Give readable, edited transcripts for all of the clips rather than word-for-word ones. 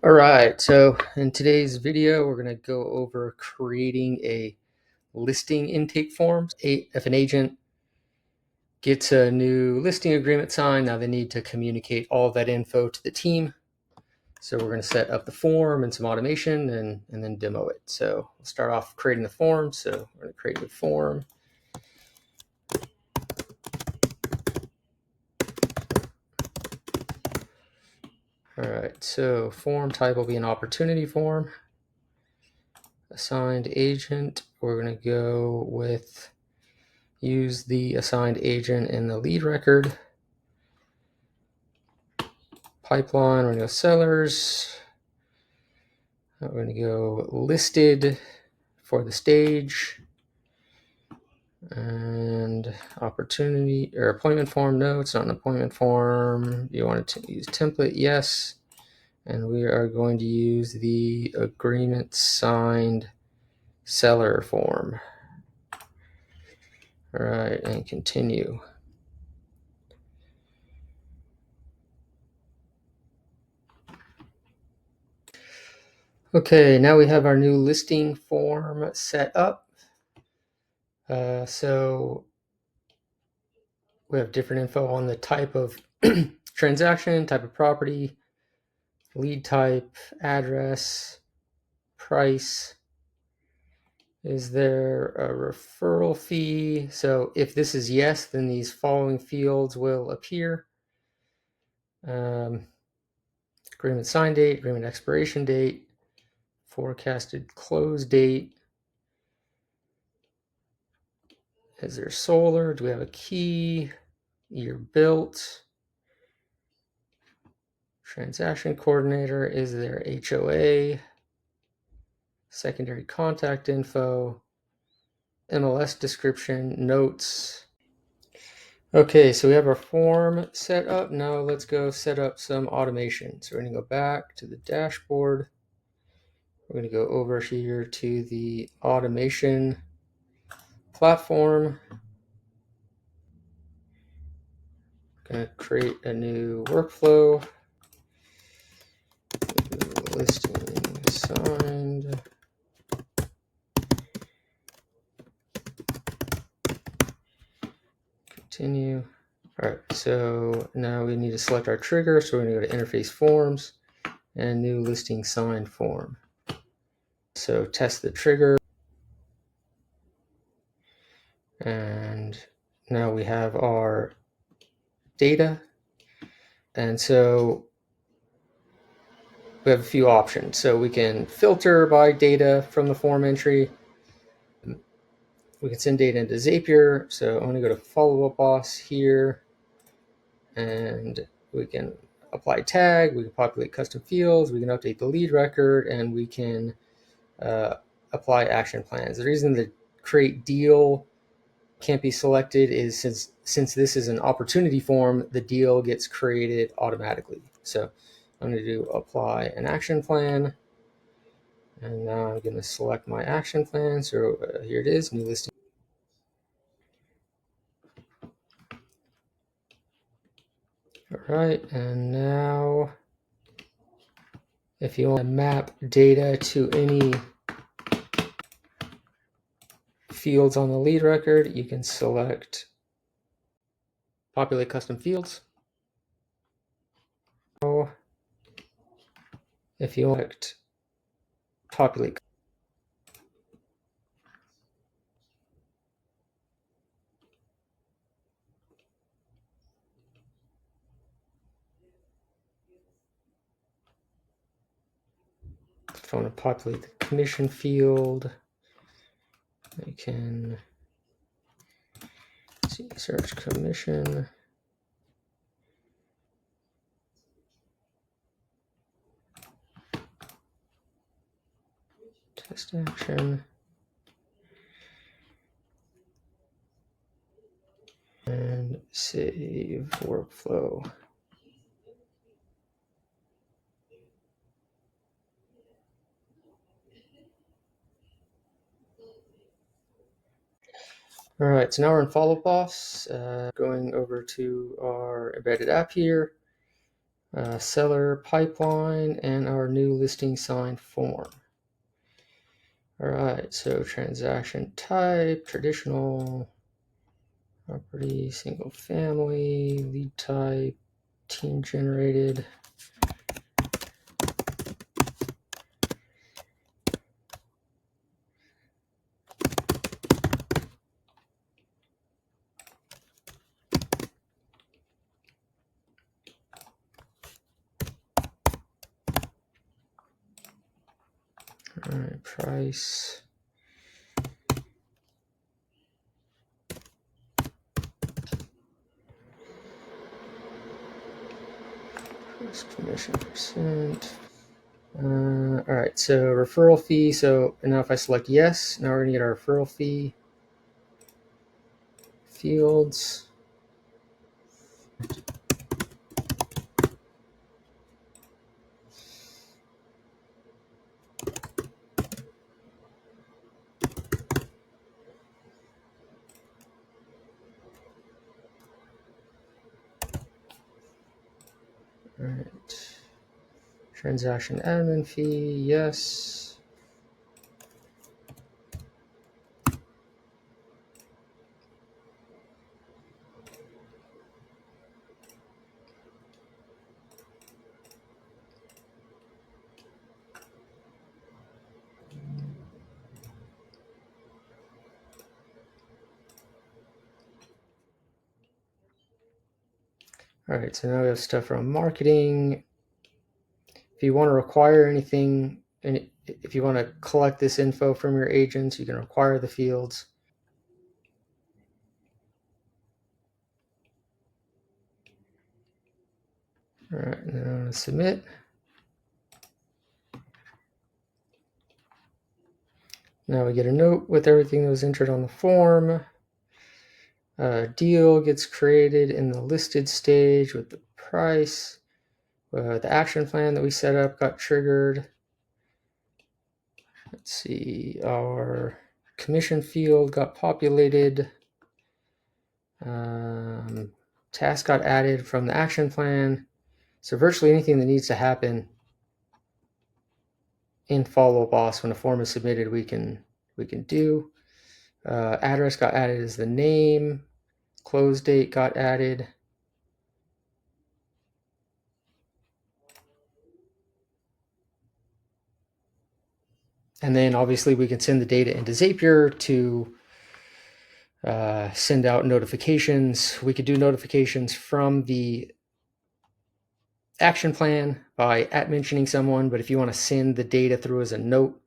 All right, so in today's video, we're going to go over creating a listing intake form. If an agent gets a new listing agreement signed, now they need to communicate all of that info to the team. So we're going to set up the form and some automation and then demo it. So we'll start off creating the form. So we're going to create a form. All right, so form type will be an opportunity form. Assigned agent, we're going to go with use the assigned agent in the lead record. Pipeline, we're going to go sellers. We're going to go listed for the stage. And opportunity or appointment form. No, it's not an appointment form. You want to use template? Yes. And we are going to use the agreement signed seller form. All right, and continue. Okay, now we have our new listing form set up. So we have different info on the type of transaction, type of property, lead type, address, price. Is there a referral fee? So if this is yes, then these following fields will appear. Agreement sign date, agreement expiration date, forecasted close date. Is there solar? Do we have a key? Year built. Transaction coordinator. Is there HOA? Secondary contact info. MLS description, notes. Okay, so we have our form set up. Now let's go set up some automation. So we're going to go back to the dashboard. We're going to go over here to the automation platform. Going to create a new workflow. Listing signed. Continue. All right, so now we need to select our trigger. So we're going to go to interface forms and new listing signed form. So test the trigger. And now we have our data. And so we have a few options. So we can filter by data from the form entry. We can send data into Zapier. So I'm going to go to follow-up boss here. And we can apply tag. We can populate custom fields. We can update the lead record. And we can apply action plans. The reason the create deal can't be selected is since this is an opportunity form, the deal gets created automatically. So I'm going to do apply an action plan. And now I'm going to select my action plan. So here it is, new listing. All right, and now if you want to map data to any fields on the lead record, you can select populate custom fields. If you select populate if I want to populate the commission field, I can search commission. Test action. And save workflow. All right, so now we're in Follow Boss, going over to our embedded app here. seller pipeline, and our new listing sign form. All right, so transaction type, traditional, property, single family, lead type, team generated. All right, price. Commission percent. All right, so referral fee. So now if I select yes, now we're gonna get our referral fee fields. All right, transaction admin fee, yes. All right, so now we have stuff from marketing. If you want to require anything, and if you want to collect this info from your agents, you can require the fields. All right, now I'm going to submit. Now we get a note with everything that was entered on the form. Deal gets created in the listed stage with the price. The action plan that we set up got triggered. Let's see, our commission field got populated. Task got added from the action plan. So virtually anything that needs to happen in Follow Boss when a form is submitted, we can do. Address got added as the name. Close date got added. And then obviously we can send the data into Zapier to send out notifications. We could do notifications from the action plan by @mentioning someone, but if you want to send the data through as a note,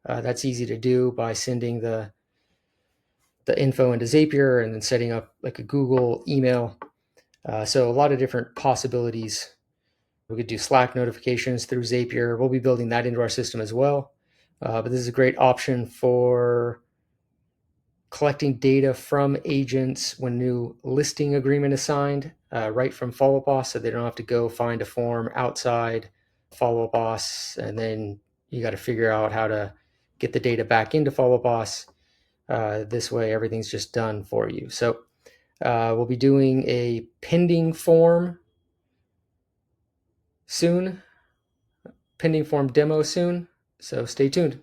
that's easy to do by sending the info into Zapier and then setting up like a Google email. So a lot of different possibilities. We could do Slack notifications through Zapier. We'll be building that into our system as well. But this is a great option for collecting data from agents when new listing agreement is signed, right from Follow Boss, so they don't have to go find a form outside Follow Boss, and then you got to figure out how to get the data back into Follow Boss. This way, everything's just done for you. So we'll be doing a pending form soon, pending form demo soon. So stay tuned.